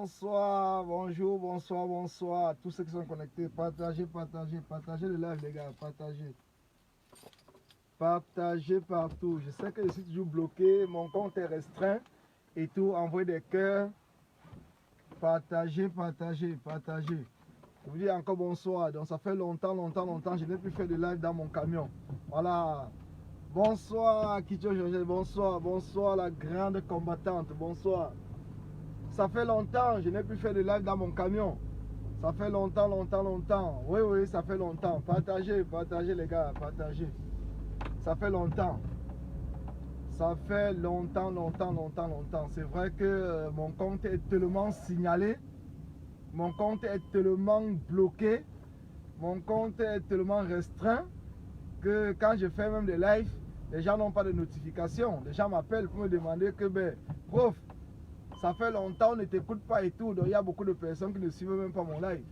bonsoir, bonjour, bonsoir, bonsoir. Tous ceux qui sont connectés, partagez, partagez, partagez le live, les gars, partagez. Partagez partout. Je sais que je suis toujours bloqué, mon compte est restreint et tout. Envoyez des cœurs. Partagez, partagez, partagez. Je vous dis encore bonsoir. Donc ça fait longtemps, je n'ai plus fait de live dans mon camion. Voilà. Bonsoir, Kitcho Georges. Bonsoir, bonsoir, la grande combattante. Bonsoir. Ça fait longtemps, je n'ai plus fait de live dans mon camion. Ça fait longtemps. Oui, oui, ça fait longtemps. Partagez, partagez les gars, partagez. Ça fait longtemps. Ça fait longtemps. C'est vrai que mon compte est tellement signalé. Mon compte est tellement bloqué. Mon compte est tellement restreint que quand je fais même des lives, les gens n'ont pas de notification. Les gens m'appellent pour me demander que, ben, prof, ça fait longtemps, on ne t'écoute pas et tout. Donc il y a beaucoup de personnes qui ne suivent même pas mon live.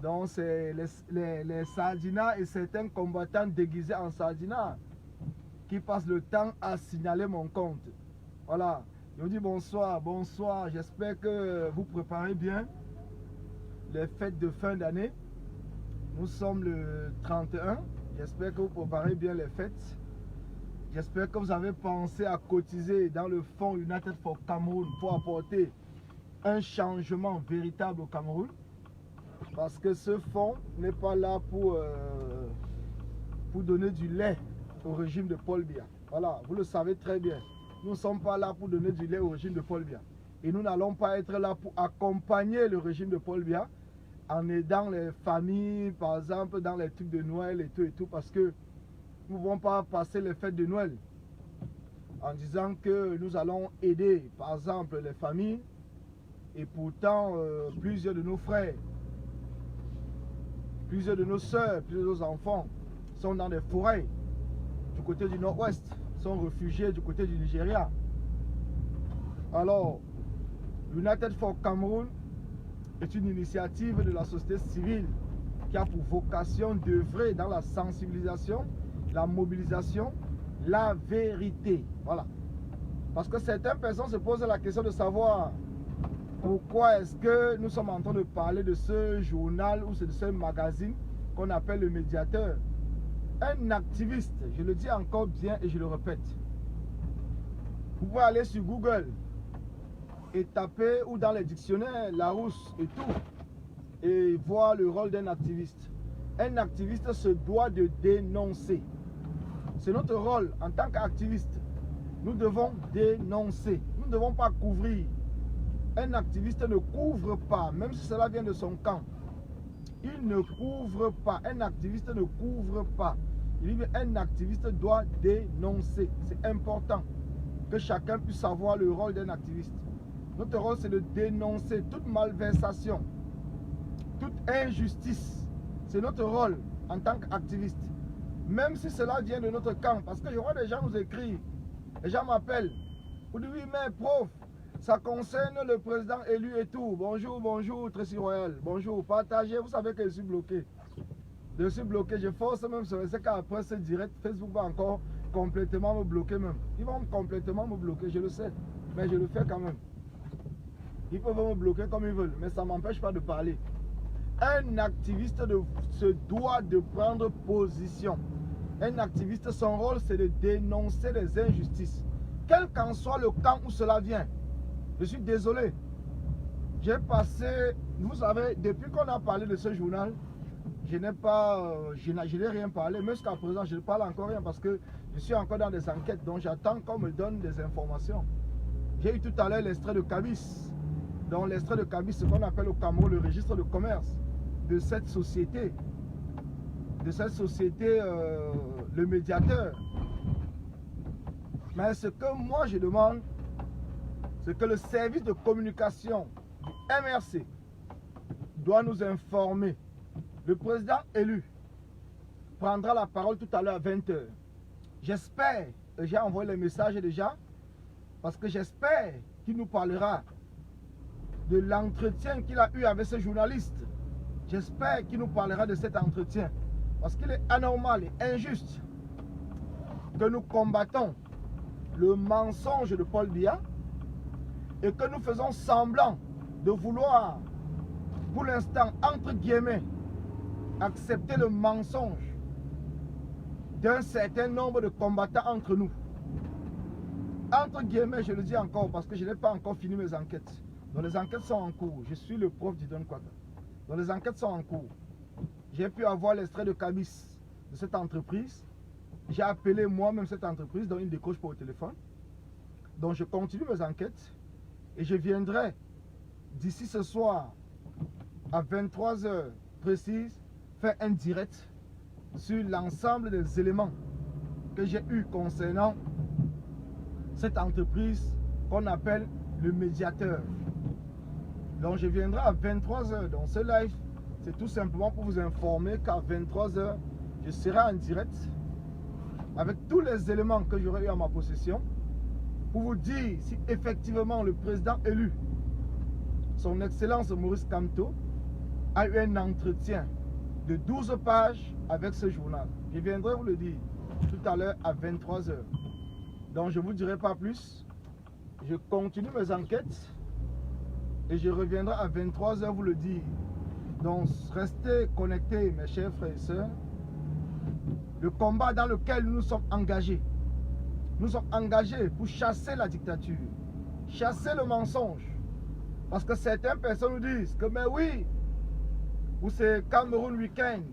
Donc c'est les sardinas et certains combattants déguisés en sardinas qui passent le temps à signaler mon compte. Voilà. Je vous dis bonsoir, bonsoir. J'espère que vous préparez bien les fêtes de fin d'année. Nous sommes le 31. J'espère que vous préparez bien les fêtes. J'espère que vous avez pensé à cotiser dans le fonds United for Cameroun pour apporter un changement véritable au Cameroun. Parce que ce fonds n'est pas là pour donner du lait au régime de Paul Biya. Voilà, vous le savez très bien. Nous ne sommes pas là pour donner du lait au régime de Paul Biya. Et nous n'allons pas être là pour accompagner le régime de Paul Biya en aidant les familles, par exemple, dans les trucs de Noël et tout, parce que nous ne pouvons pas passer les fêtes de Noël en disant que nous allons aider, par exemple, les familles. Et pourtant, plusieurs de nos frères, plusieurs de nos soeurs, plusieurs de nos enfants sont dans des forêts du côté du nord-ouest, sont réfugiés du côté du Nigeria. Alors, United for Cameroun est une initiative de la société civile qui a pour vocation d'œuvrer dans la sensibilisation, la mobilisation, la vérité. Voilà. Parce que certaines personnes se posent la question de savoir pourquoi est-ce que nous sommes en train de parler de ce journal ou de ce magazine qu'on appelle le Médiateur. Un activiste, je le dis encore bien et je le répète, vous pouvez aller sur Google et taper ou dans les dictionnaires Larousse et tout et voir le rôle d'un activiste. Un activiste se doit de dénoncer. C'est notre rôle en tant qu'activiste. Nous devons dénoncer. Nous ne devons pas couvrir. Un activiste ne couvre pas, même si cela vient de son camp. Il ne couvre pas. Un activiste ne couvre pas. Il dit qu'un activiste doit dénoncer. C'est important que chacun puisse savoir le rôle d'un activiste. Notre rôle, c'est de dénoncer toute malversation, toute injustice. C'est notre rôle en tant qu'activiste. Même si cela vient de notre camp. Parce que je vois des gens nous écrire. Les gens m'appellent. Vous dites, oui, mais prof, ça concerne le président élu et tout. Bonjour, bonjour, Tracy Royal. Bonjour, partagez. Vous savez que je suis bloqué. Je suis bloqué. Je force même sur ce qu'après ce direct, Facebook va encore complètement me bloquer même. Ils vont complètement me bloquer, je le sais. Mais je le fais quand même. Ils peuvent me bloquer comme ils veulent. Mais ça ne m'empêche pas de parler. Un activiste se doit de prendre position. Un activiste, son rôle, c'est de dénoncer les injustices. Quel qu'en soit le camp où cela vient. Je suis désolé. J'ai passé, vous savez, depuis qu'on a parlé de ce journal, je n'ai rien parlé. Mais jusqu'à présent, je ne parle encore rien parce que je suis encore dans des enquêtes. Donc j'attends qu'on me donne des informations. J'ai eu tout à l'heure l'extrait de Cabis. Donc l'extrait de Cabis, ce qu'on appelle au Cameroun le registre de commerce de cette société. Le Médiateur. Mais ce que moi je demande, c'est que le service de communication du MRC doit nous informer. Le président élu prendra la parole tout à l'heure à 20 h. J'espère, et j'ai envoyé les messages déjà, parce que j'espère qu'il nous parlera de l'entretien qu'il a eu avec ce journaliste. J'espère qu'il nous parlera de cet entretien. Parce qu'il est anormal et injuste que nous combattons le mensonge de Paul Biya et que nous faisons semblant de vouloir, pour l'instant, entre guillemets, accepter le mensonge d'un certain nombre de combattants entre nous. Entre guillemets, je le dis encore parce que je n'ai pas encore fini mes enquêtes. Donc les enquêtes sont en cours. Je suis le prof du Don Quata. Donc les enquêtes sont en cours. J'ai pu avoir l'extrait de cabis de cette entreprise. J'ai appelé moi-même cette entreprise, dont il décroche pas au téléphone. Donc je continue mes enquêtes et je viendrai d'ici ce soir à 23 h précises faire un direct sur l'ensemble des éléments que j'ai eu concernant cette entreprise qu'on appelle le médiateur. Donc je viendrai à 23 h. Donc ce live, c'est tout simplement pour vous informer qu'à 23 h, je serai en direct avec tous les éléments que j'aurai eu à ma possession pour vous dire si effectivement le président élu, son Excellence Maurice Kamto, a eu un entretien de 12 pages avec ce journal. Je viendrai vous le dire tout à l'heure à 23 h. Donc je ne vous dirai pas plus. Je continue mes enquêtes et je reviendrai à 23 h vous le dire. Donc restez connectés mes chers frères et sœurs. Le combat dans lequel nous sommes engagés. Nous sommes engagés pour chasser la dictature, chasser le mensonge. Parce que certaines personnes nous disent que mais oui, ou c'est Cameroun Weekend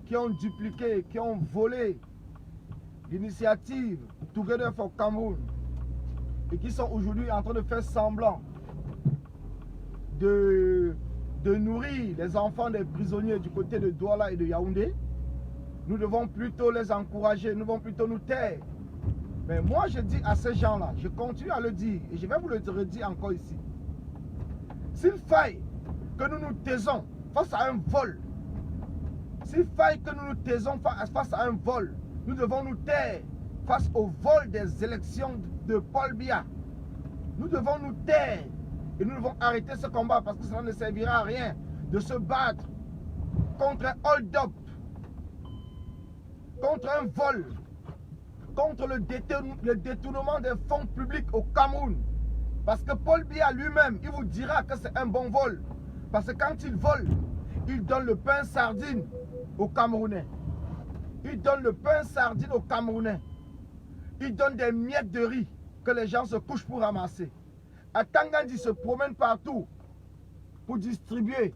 qui ont dupliqué, qui ont volé l'initiative Together for Cameroun et qui sont aujourd'hui en train de faire semblant de nourrir les enfants des prisonniers du côté de Douala et de Yaoundé. Nous devons plutôt les encourager, nous devons plutôt nous taire. Mais moi je dis à ces gens-là, je continue à le dire et je vais vous le redire encore ici. S'il faille que nous nous taisons face à un vol, s'il faille que nous nous taisons face à un vol, nous devons nous taire face au vol des élections de Paul Biya. Nous devons nous taire et nous devons arrêter ce combat parce que cela ne servira à rien de se battre contre un hold-up, contre un vol, contre le détournement des fonds publics au Cameroun. Parce que Paul Biya lui-même, il vous dira que c'est un bon vol. Parce que quand il vole, il donne le pain sardine aux Camerounais. Il donne le pain sardine aux Camerounais. Il donne des miettes de riz que les gens se couchent pour ramasser. Atangandi se promène partout pour distribuer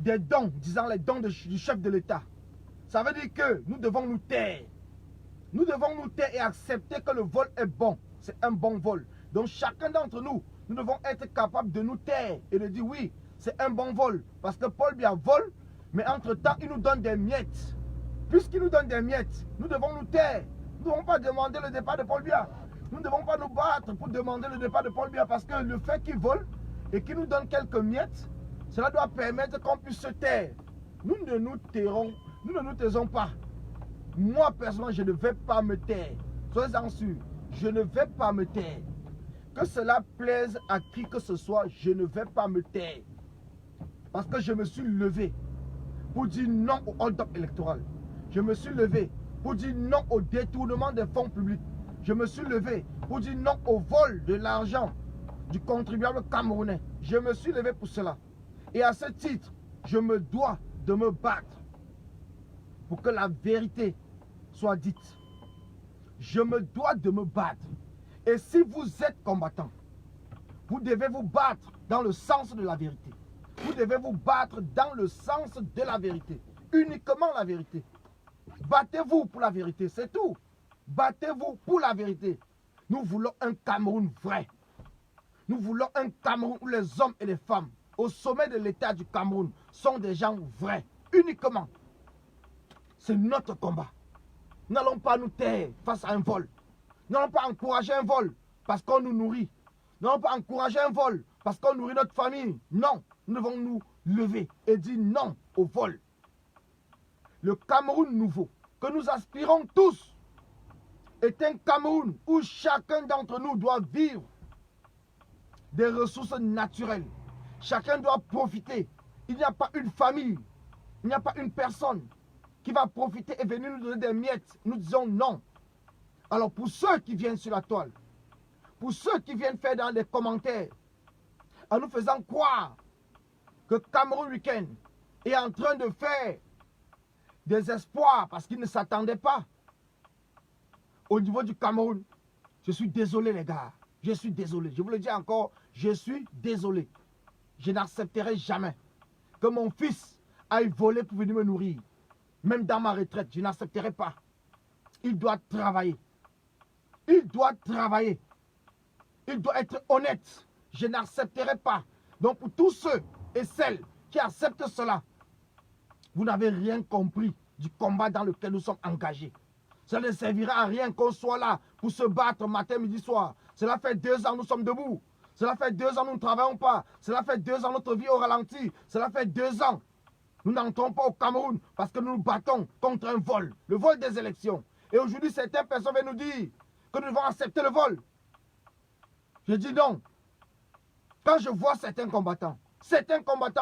des dons, disant les dons du chef de l'État. Ça veut dire que nous devons nous taire. Nous devons nous taire et accepter que le vol est bon. C'est un bon vol. Donc chacun d'entre nous, nous devons être capables de nous taire et de dire oui, c'est un bon vol. Parce que Paul Biya vole, mais entre-temps, il nous donne des miettes. Puisqu'il nous donne des miettes, nous devons nous taire. Nous ne devons pas demander le départ de Paul Biya. Nous ne devons pas nous battre pour demander le départ de Paul Biya parce que le fait qu'il vole et qu'il nous donne quelques miettes, cela doit permettre qu'on puisse se taire. Nous ne nous tairons, nous ne nous taisons pas. Moi, personnellement, je ne vais pas me taire. Soyez-en sûrs, je ne vais pas me taire. Que cela plaise à qui que ce soit, je ne vais pas me taire. Parce que je me suis levé pour dire non au hold-up électoral. Je me suis levé pour dire non au détournement des fonds publics. Je me suis levé pour dire non au vol de l'argent du contribuable camerounais. Je me suis levé pour cela. Et à ce titre, je me dois de me battre pour que la vérité soit dite. Je me dois de me battre. Et si vous êtes combattant, vous devez vous battre dans le sens de la vérité. Vous devez vous battre dans le sens de la vérité. Uniquement la vérité. Battez-vous pour la vérité, c'est tout. Battez-vous pour la vérité. Nous voulons un Cameroun vrai. Nous voulons un Cameroun où les hommes et les femmes au sommet de l'État du Cameroun sont des gens vrais. Uniquement. C'est notre combat. Nous n'allons pas nous taire face à un vol. Nous n'allons pas encourager un vol parce qu'on nous nourrit. Nous n'allons pas encourager un vol parce qu'on nourrit notre famille. Non, nous devons nous lever et dire non au vol. Le Cameroun nouveau que nous aspirons tous est un Cameroun où chacun d'entre nous doit vivre des ressources naturelles. Chacun doit profiter. Il n'y a pas une famille, il n'y a pas une personne qui va profiter et venir nous donner des miettes. Nous disons non. Alors pour ceux qui viennent sur la toile, pour ceux qui viennent faire dans les commentaires, en nous faisant croire que Cameroun Week-end est en train de faire des espoirs parce qu'ils ne s'attendaient pas au niveau du Cameroun. Je suis désolé les gars, je suis désolé. Je vous le dis encore, je suis désolé. Je n'accepterai jamais que mon fils aille voler pour venir me nourrir. Même dans ma retraite, je n'accepterai pas. Il doit travailler. Il doit travailler. Il doit être honnête. Je n'accepterai pas. Donc pour tous ceux et celles qui acceptent cela, vous n'avez rien compris du combat dans lequel nous sommes engagés. Ça ne servira à rien qu'on soit là pour se battre matin, midi, soir. Cela fait 2 ans que nous sommes debout. Cela fait 2 ans que nous ne travaillons pas. Cela fait 2 ans notre vie au ralenti. Cela fait 2 ans. Nous n'entrons pas au Cameroun parce que nous nous battons contre un vol. Le vol des élections. Et aujourd'hui, certaines personnes viennent nous dire que nous devons accepter le vol. Je dis non. Quand je vois certains combattants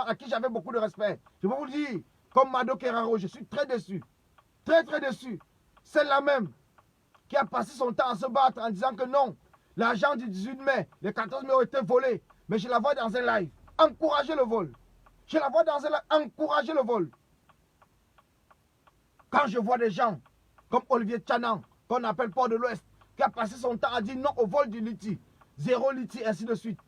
à qui j'avais beaucoup de respect, je vais vous le dire, comme Mado Keraro, je suis très déçu. Très, très déçu. Celle-là même qui a passé son temps à se battre en disant que non, l'argent du 18 mai, les 14 mai ont été volés. Mais je la vois dans un live. Encourager le vol. Je la vois dans un live. Encourager le vol. Quand je vois des gens comme Olivier Tchanan, qu'on appelle Port de l'Ouest, qui a passé son temps à dire non au vol du Liti, 0 Liti, ainsi de suite.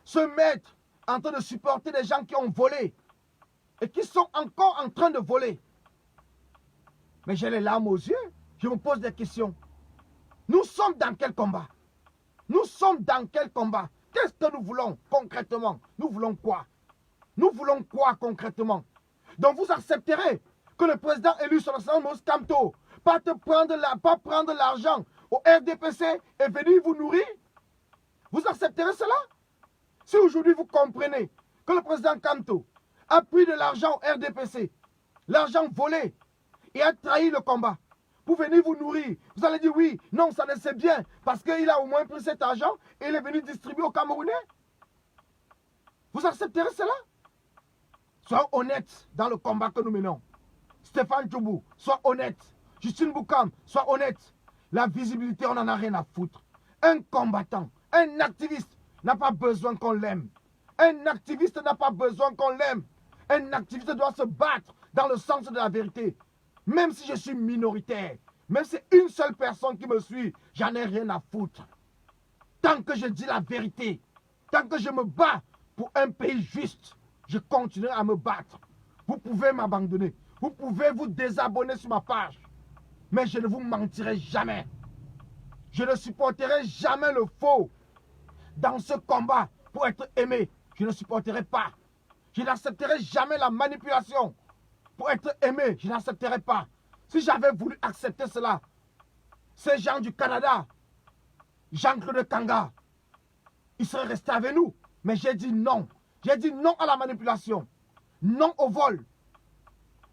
Se mettre en train de supporter des gens qui ont volé et qui sont encore en train de voler. Mais j'ai les larmes aux yeux. Je me pose des questions. Nous sommes dans quel combat? Nous sommes dans quel combat? Qu'est-ce que nous voulons concrètement? Nous voulons quoi? Nous voulons quoi concrètement? Donc vous accepterez que le président élu sur le Mos Kamto pas prendre l'argent au RDPC et venir vous nourrir? Vous accepterez cela? Si aujourd'hui vous comprenez que le président Kamto a pris de l'argent au RDPC, l'argent volé, et a trahi le combat, pour venir vous nourrir, vous allez dire oui, non, ça ne c'est bien, parce qu'il a au moins pris cet argent et il est venu distribuer aux Camerounais. Vous accepterez cela? Soyons honnêtes dans le combat que nous menons. Stéphane Djoubou, sois honnête. Justine Boukam, sois honnête. La visibilité, on n'en a rien à foutre. Un combattant, un activiste n'a pas besoin qu'on l'aime. Un activiste n'a pas besoin qu'on l'aime. Un activiste doit se battre dans le sens de la vérité. Même si je suis minoritaire, même si c'est une seule personne qui me suit, j'en ai rien à foutre. Tant que je dis la vérité, tant que je me bats pour un pays juste, je continuerai à me battre. Vous pouvez m'abandonner, vous pouvez vous désabonner sur ma page, mais je ne vous mentirai jamais. Je ne supporterai jamais le faux. Dans ce combat, pour être aimé, je ne supporterai pas. Je n'accepterai jamais la manipulation. Pour être aimé, je n'accepterai pas. Si j'avais voulu accepter cela, ces gens du Canada, Jean-Claude Kanga, ils seraient restés avec nous. Mais j'ai dit non. J'ai dit non à la manipulation. Non au vol.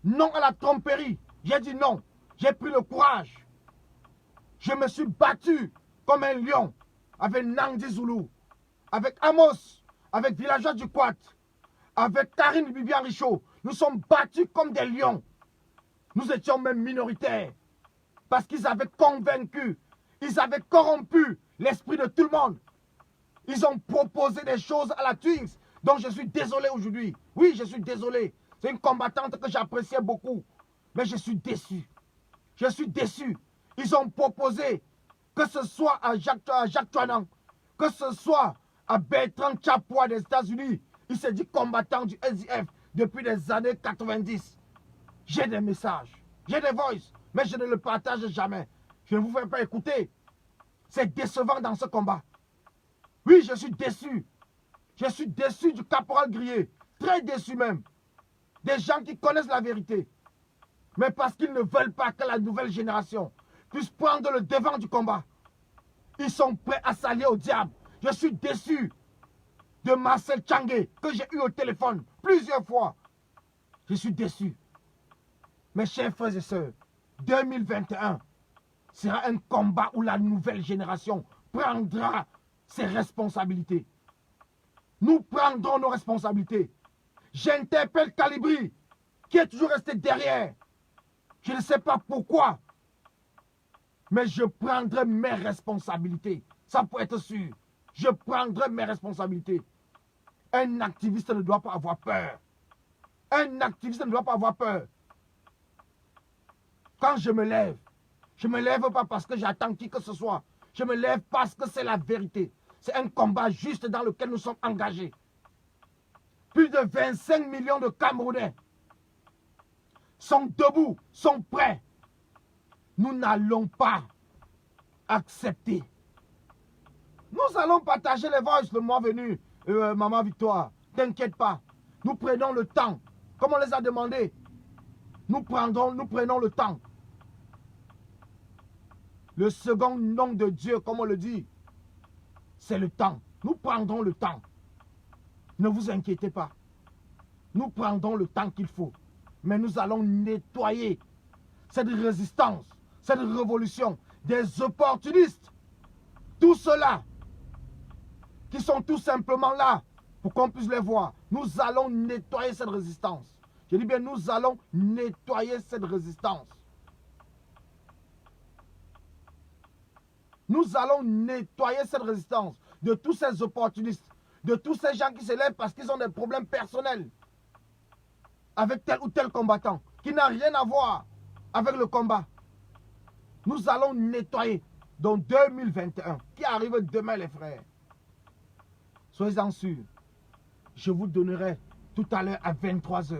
Non à la tromperie. J'ai dit non. J'ai pris le courage. Je me suis battu comme un lion avec Nandi Zulu, avec Amos, avec Villageois du Quat, avec Karine Bibian Richaud. Nous sommes battus comme des lions. Nous étions même minoritaires. Parce qu'ils avaient convaincu, ils avaient corrompu l'esprit de tout le monde. Ils ont proposé des choses à la Twins. Donc je suis désolé aujourd'hui. Oui, je suis désolé. C'est une combattante que j'appréciais beaucoup. Mais je suis déçu. Je suis déçu. Ils ont proposé, que ce soit à Jacques Tchanan, que ce soit à Bertrand Chapois des États-Unis. Il s'est dit combattant du SDF depuis les années 90. J'ai des messages, j'ai des voices, mais je ne le partage jamais. Je ne vous fais pas écouter. C'est décevant dans ce combat. Oui, je suis déçu. Je suis déçu du caporal Grier. Très déçu même. Des gens qui connaissent la vérité. Mais parce qu'ils ne veulent pas que la nouvelle génération puisse prendre le devant du combat. Ils sont prêts à s'allier au diable. Je suis déçu de Marcel Tchangé que j'ai eu au téléphone plusieurs fois. Je suis déçu. Mes chers frères et sœurs, 2021 sera un combat où la nouvelle génération prendra ses responsabilités. Nous prendrons nos responsabilités. J'interpelle Calibri, qui est toujours resté derrière. Je ne sais pas pourquoi, mais je prendrai mes responsabilités. Ça peut être sûr. je prendrai mes responsabilités. Un activiste ne doit pas avoir peur. Un activiste ne doit pas avoir peur. Quand je me lève pas parce que j'attends qui que ce soit. Je me lève parce que c'est la vérité. C'est un combat juste dans lequel nous sommes engagés. Plus de 25 millions de Camerounais sont debout, sont prêts. Nous n'allons pas accepter. Nous allons partager les voices le mois venu, Maman Victoire. T'inquiète pas. Nous prenons le temps. Comme on les a demandé, nous prenons le temps. Le second nom de Dieu, comme on le dit, c'est le temps. Nous prendrons le temps. Ne vous inquiétez pas. Nous prendrons le temps qu'il faut. Mais nous allons nettoyer cette résistance, cette révolution des opportunistes. Tous ceux-là qui sont tout simplement là pour qu'on puisse les voir. Nous allons nettoyer cette résistance. Je dis bien, nous allons nettoyer cette résistance. Nous allons nettoyer cette résistance de tous ces opportunistes, de tous ces gens qui se lèvent parce qu'ils ont des problèmes personnels avec tel ou tel combattant, qui n'a rien à voir avec le combat. Nous allons nettoyer dans 2021, qui arrive demain les frères. Soyez-en sûrs, je vous donnerai tout à l'heure à 23 h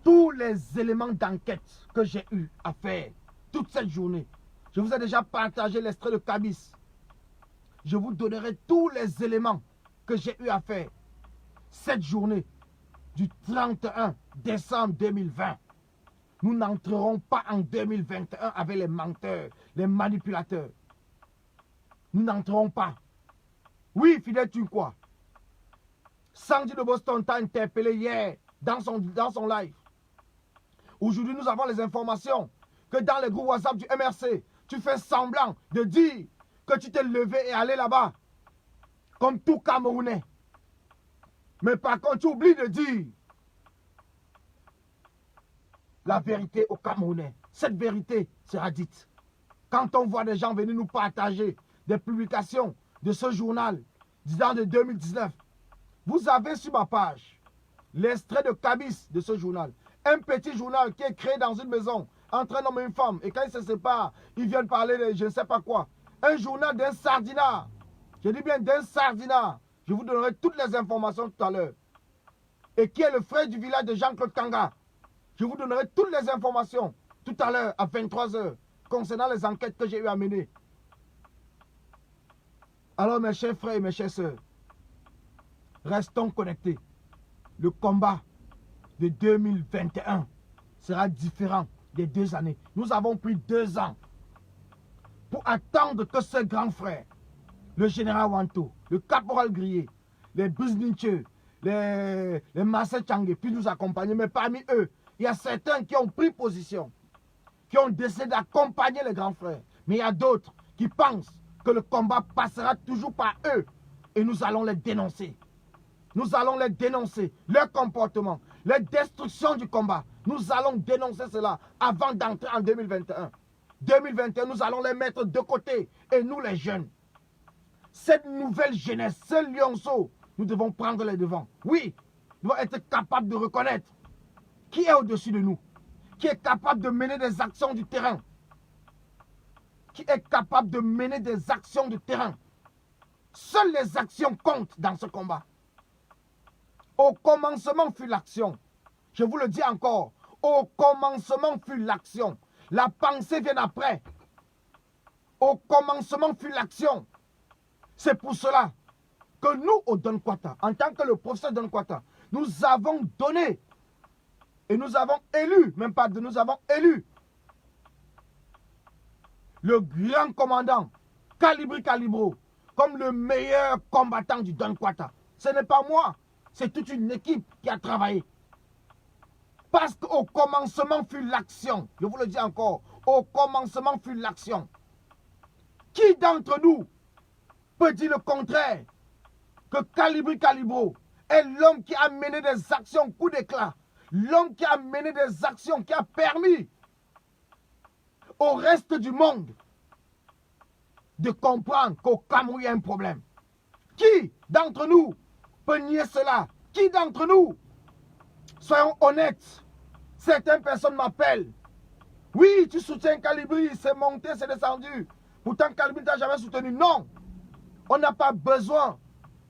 tous les éléments d'enquête que j'ai eu à faire toute cette journée. Je vous ai déjà partagé l'extrait de Kabis. Je vous donnerai tous les éléments que j'ai eu à faire cette journée du 31 décembre 2020. Nous n'entrerons pas en 2021 avec les menteurs, les manipulateurs. Nous n'entrerons pas. Oui, Fidèle Tunquois. Sandy de Boston t'a interpellé hier dans son live. Aujourd'hui, nous avons les informations que dans les groupes WhatsApp du MRC, tu fais semblant de dire que tu t'es levé et allé là-bas, comme tout Camerounais. Mais par contre, tu oublies de dire la vérité aux Camerounais. Cette vérité sera dite. Quand on voit des gens venir nous partager des publications de ce journal disant de 2019, vous avez sur ma page l'extrait de Kabis de ce journal. Un petit journal qui est créé dans une maison entre un homme et une femme. Et quand ils se séparent, ils viennent parler de je ne sais pas quoi. Un journal d'un sardinat. Je dis bien d'un sardinat. Je vous donnerai toutes les informations tout à l'heure. Et qui est le frère du village de Jean-Claude Kanga. Je vous donnerai toutes les informations tout à l'heure à 23 h concernant les enquêtes que j'ai eu à mener. Alors mes chers frères et mes chères sœurs, restons connectés. Le combat de 2021 sera différent des 2 années. Nous avons pris 2 ans pour attendre que ce grand frère, le général Wanto, le caporal Grillé, les Brisnincheux, les Massé Tchangé puissent nous accompagner. Mais parmi eux, il y a certains qui ont pris position, qui ont décidé d'accompagner les grands frères. Mais il y a d'autres qui pensent que le combat passera toujours par eux. Et nous allons les dénoncer. Nous allons les dénoncer, leur comportement, leur destruction du combat. Nous allons dénoncer cela avant d'entrer en 2021. 2021, nous allons les mettre de côté. Et nous, les jeunes, cette nouvelle jeunesse, ce lionceau, nous devons prendre les devants. Oui, nous devons être capables de reconnaître qui est au-dessus de nous, qui est capable de mener des actions du terrain, qui est capable de mener des actions de terrain. Seules les actions comptent dans ce combat. Au commencement fut l'action. Je vous le dis encore. Au commencement fut l'action. La pensée vient après. Au commencement fut l'action. C'est pour cela que nous, au Don Kwata, en tant que le professeur Don Kwata, nous avons donné et nous avons élu, même pas de nous avons élu le grand commandant Calibri Calibro comme le meilleur combattant du Don Kwata. Ce n'est pas moi. C'est toute une équipe qui a travaillé. Parce qu'au commencement fut l'action. Je vous le dis encore. Au commencement fut l'action. Qui d'entre nous peut dire le contraire? Que Calibri Calibro est l'homme qui a mené des actions coup d'éclat. L'homme qui a mené des actions qui a permis au reste du monde de comprendre qu'au Cameroun, il y a un problème. Qui d'entre nous peut nier cela? Qui d'entre nous? Soyons honnêtes. Certaines personnes m'appellent. Oui, tu soutiens Calibri, c'est monté, c'est descendu. Pourtant, Calibri ne t'a jamais soutenu. Non. On n'a pas besoin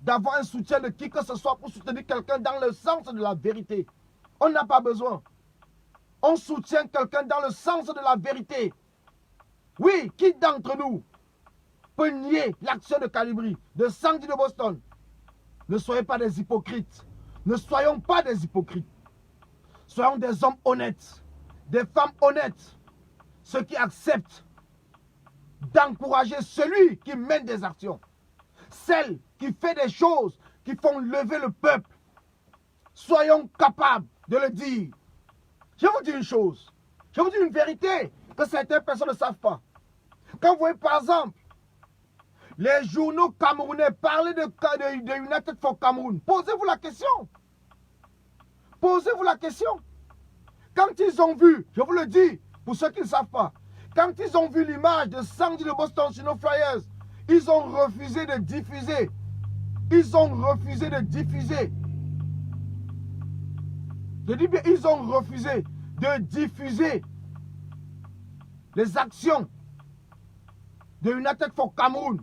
d'avoir un soutien de qui que ce soit pour soutenir quelqu'un dans le sens de la vérité. On n'a pas besoin. On soutient quelqu'un dans le sens de la vérité. Oui, qui d'entre nous peut nier l'action de Calibri, de Sandy de Boston? Ne soyez pas des hypocrites. Ne soyons pas des hypocrites. Soyons des hommes honnêtes, des femmes honnêtes. Ceux qui acceptent d'encourager celui qui mène des actions. Celle qui fait des choses qui font lever le peuple. Soyons capables de le dire. Je vous dis une chose. Je vous dis une vérité que certaines personnes ne savent pas. Quand vous voyez par exemple les journaux camerounais parler de United for Cameroun, posez-vous la question. Posez-vous la question. Quand ils ont vu, je vous le dis, pour ceux qui ne savent pas, quand ils ont vu l'image de Sandy de Boston sur nos flyers, ils ont refusé de diffuser. Ils ont refusé de diffuser. Je dis bien, ils ont refusé de diffuser les actions de United for Cameroun.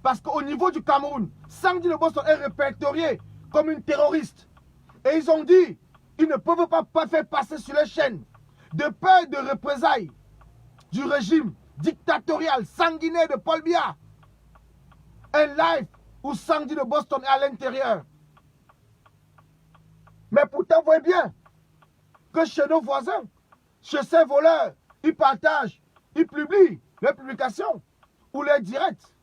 Parce qu'au niveau du Cameroun, Sandy de Boston est répertoriée comme une terroriste. Et ils ont dit, ils ne peuvent pas faire passer sur les chaînes, de peur de représailles du régime dictatorial sanguinaire de Paul Biya. Un live où Sandy de Boston est à l'intérieur. Mais pourtant, vous voyez bien que chez nos voisins, chez ces voleurs, ils partagent, ils publient les publications, ou les directs,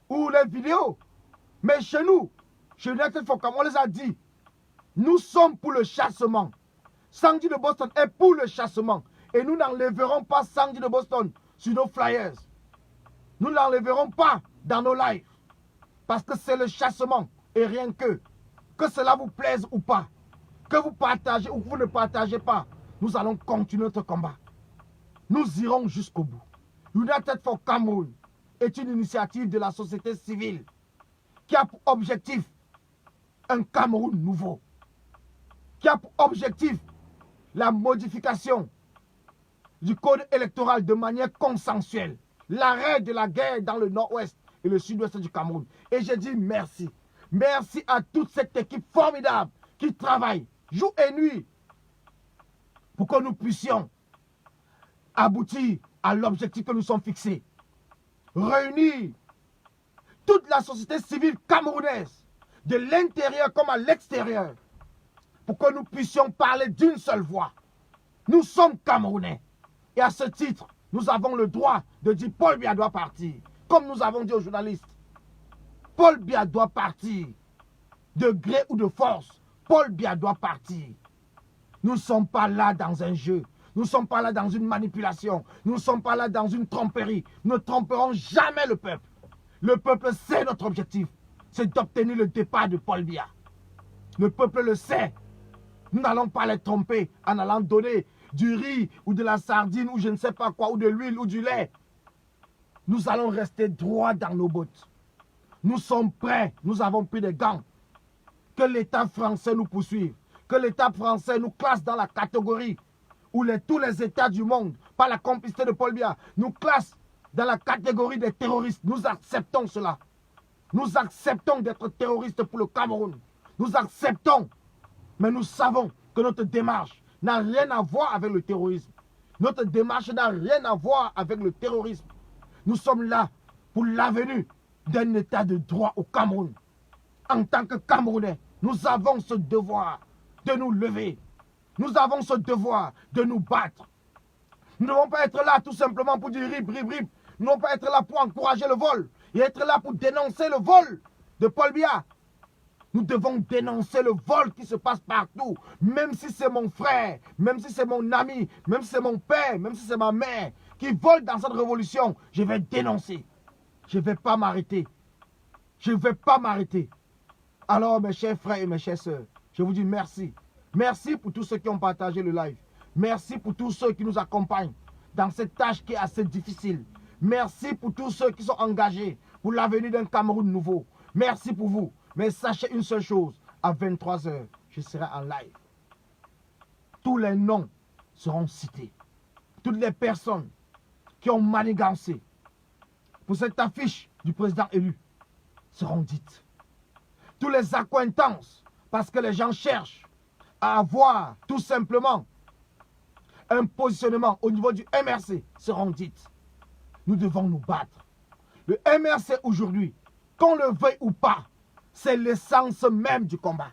ou les vidéos. Mais chez nous, chez United for Cameroun, on les a dit, nous sommes pour le chassement. Sandy de Boston est pour le chassement. Et nous n'enlèverons pas Sandy de Boston sur nos flyers. Nous n'enlèverons pas dans nos lives. Parce que c'est le chassement et rien que. Que cela vous plaise ou pas. Que vous partagez ou que vous ne partagez pas. Nous allons continuer notre combat. Nous irons jusqu'au bout. United for Cameroun est une initiative de la société civile qui a pour objectif un Cameroun nouveau. Qui a pour objectif la modification du code électoral de manière consensuelle. L'arrêt de la guerre dans le nord-ouest et le sud-ouest du Cameroun. Et je dis merci. Merci à toute cette équipe formidable qui travaille jour et nuit pour que nous puissions aboutir à l'objectif que nous sommes fixés. Réunir toute la société civile camerounaise, de l'intérieur comme à l'extérieur, pour que nous puissions parler d'une seule voix. Nous sommes Camerounais. Et à ce titre, nous avons le droit de dire Paul Biya doit partir. Comme nous avons dit aux journalistes. Paul Biya doit partir. De gré ou de force, Paul Biya doit partir. Nous ne sommes pas là dans un jeu. Nous ne sommes pas là dans une manipulation. Nous ne sommes pas là dans une tromperie. Nous ne tromperons jamais le peuple. Le peuple sait notre objectif. C'est d'obtenir le départ de Paul Biya. Le peuple le sait. Nous n'allons pas les tromper en allant donner du riz ou de la sardine ou je ne sais pas quoi, ou de l'huile ou du lait. Nous allons rester droits dans nos bottes. Nous sommes prêts, nous avons pris des gants. Que l'État français nous poursuive, que l'État français nous classe dans la catégorie où tous les États du monde, par la complicité de Paul Biya, nous classent dans la catégorie des terroristes. Nous acceptons cela. Nous acceptons d'être terroristes pour le Cameroun. Nous acceptons. Mais nous savons que notre démarche n'a rien à voir avec le terrorisme. Notre démarche n'a rien à voir avec le terrorisme. Nous sommes là pour l'avenir d'un état de droit au Cameroun. En tant que Camerounais, nous avons ce devoir de nous lever. Nous avons ce devoir de nous battre. Nous ne devons pas être là tout simplement pour dire rip, rip, rip. Nous ne devons pas être là pour encourager le vol. Et être là pour dénoncer le vol de Paul Biya. Nous devons dénoncer le vol qui se passe partout. Même si c'est mon frère, même si c'est mon ami, même si c'est mon père, même si c'est ma mère qui vole dans cette révolution, je vais dénoncer. Je ne vais pas m'arrêter. Je ne vais pas m'arrêter. Alors mes chers frères et mes chères sœurs, je vous dis merci. Merci pour tous ceux qui ont partagé le live. Merci pour tous ceux qui nous accompagnent dans cette tâche qui est assez difficile. Merci pour tous ceux qui sont engagés pour l'avenir d'un Cameroun nouveau. Merci pour vous. Mais sachez une seule chose, à 23 h, je serai en live. Tous les noms seront cités. Toutes les personnes qui ont manigancé pour cette affiche du président élu seront dites. Tous les accointances, parce que les gens cherchent à avoir tout simplement un positionnement au niveau du MRC, seront dites. Nous devons nous battre. Le MRC aujourd'hui, qu'on le veuille ou pas, c'est l'essence même du combat.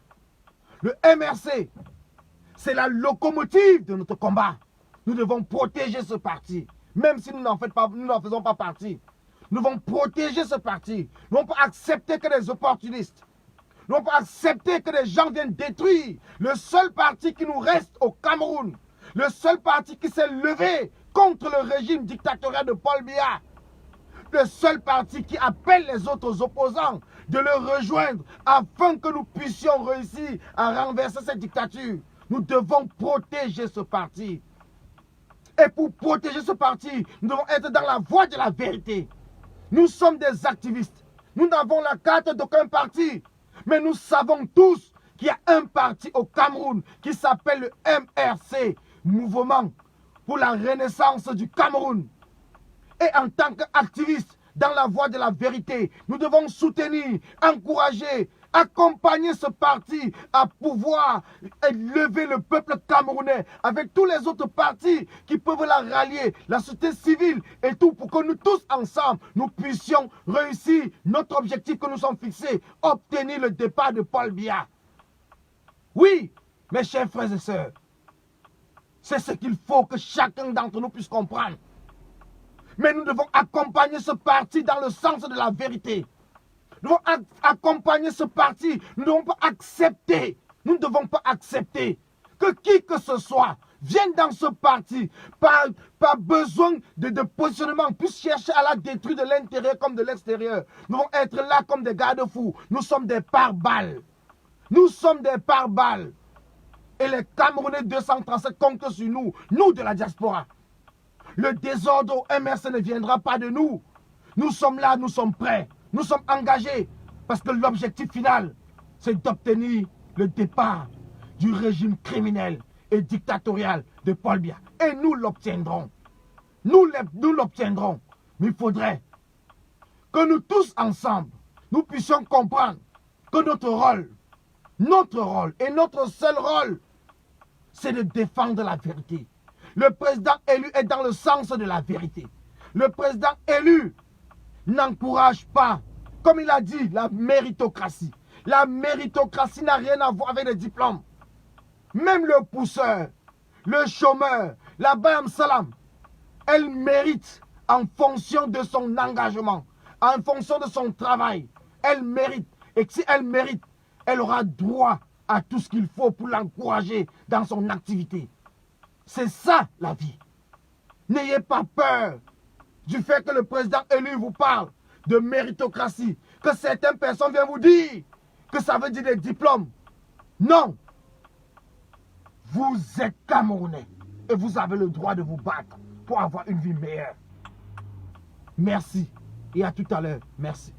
Le MRC, c'est la locomotive de notre combat. Nous devons protéger ce parti, même si nous n'en faisons pas partie. Nous devons protéger ce parti. Nous ne pouvons pas accepter que des opportunistes, nous ne pouvons pas accepter que des gens viennent détruire le seul parti qui nous reste au Cameroun, le seul parti qui s'est levé contre le régime dictatorial de Paul Biya, le seul parti qui appelle les autres opposants de le rejoindre afin que nous puissions réussir à renverser cette dictature. Nous devons protéger ce parti. Et pour protéger ce parti, nous devons être dans la voie de la vérité. Nous sommes des activistes. Nous n'avons la carte d'aucun parti. Mais nous savons tous qu'il y a un parti au Cameroun qui s'appelle le MRC, Mouvement pour la Renaissance du Cameroun. Et en tant qu'activistes dans la voie de la vérité, nous devons soutenir, encourager, accompagner ce parti à pouvoir élever le peuple camerounais avec tous les autres partis qui peuvent la rallier, la société civile et tout, pour que nous tous ensemble, nous puissions réussir notre objectif que nous sommes fixés, obtenir le départ de Paul Biya. Oui, mes chers frères et sœurs, c'est ce qu'il faut que chacun d'entre nous puisse comprendre. Mais nous devons accompagner ce parti dans le sens de la vérité. Nous devons accompagner ce parti. Nous ne devons pas accepter. Nous ne devons pas accepter que qui que ce soit vienne dans ce parti par besoin de positionnement, puisse chercher à la détruire de l'intérieur comme de l'extérieur. Nous devons être là comme des garde-fous. Nous sommes des pare-balles. Nous sommes des pare-balles. Et les Camerounais 237 comptent sur nous, nous de la diaspora. Le désordre au MRC ne viendra pas de nous. Nous sommes là, nous sommes prêts. Nous sommes engagés. Parce que l'objectif final, c'est d'obtenir le départ du régime criminel et dictatorial de Paul Biya. Et nous l'obtiendrons. Nous l'obtiendrons. Mais il faudrait que nous tous ensemble, nous puissions comprendre que notre rôle et notre seul rôle, c'est de défendre la vérité. Le président élu est dans le sens de la vérité. Le président élu n'encourage pas, comme il a dit, la méritocratie. La méritocratie n'a rien à voir avec les diplômes. Même le pousseur, le chômeur, la Bayam Salam, elle mérite en fonction de son engagement, en fonction de son travail. Elle mérite. Et si elle mérite, elle aura droit à tout ce qu'il faut pour l'encourager dans son activité. C'est ça la vie. N'ayez pas peur du fait que le président élu vous parle de méritocratie, que certaines personnes viennent vous dire que ça veut dire des diplômes. Non. Vous êtes Camerounais et vous avez le droit de vous battre pour avoir une vie meilleure. Merci et à tout à l'heure. Merci.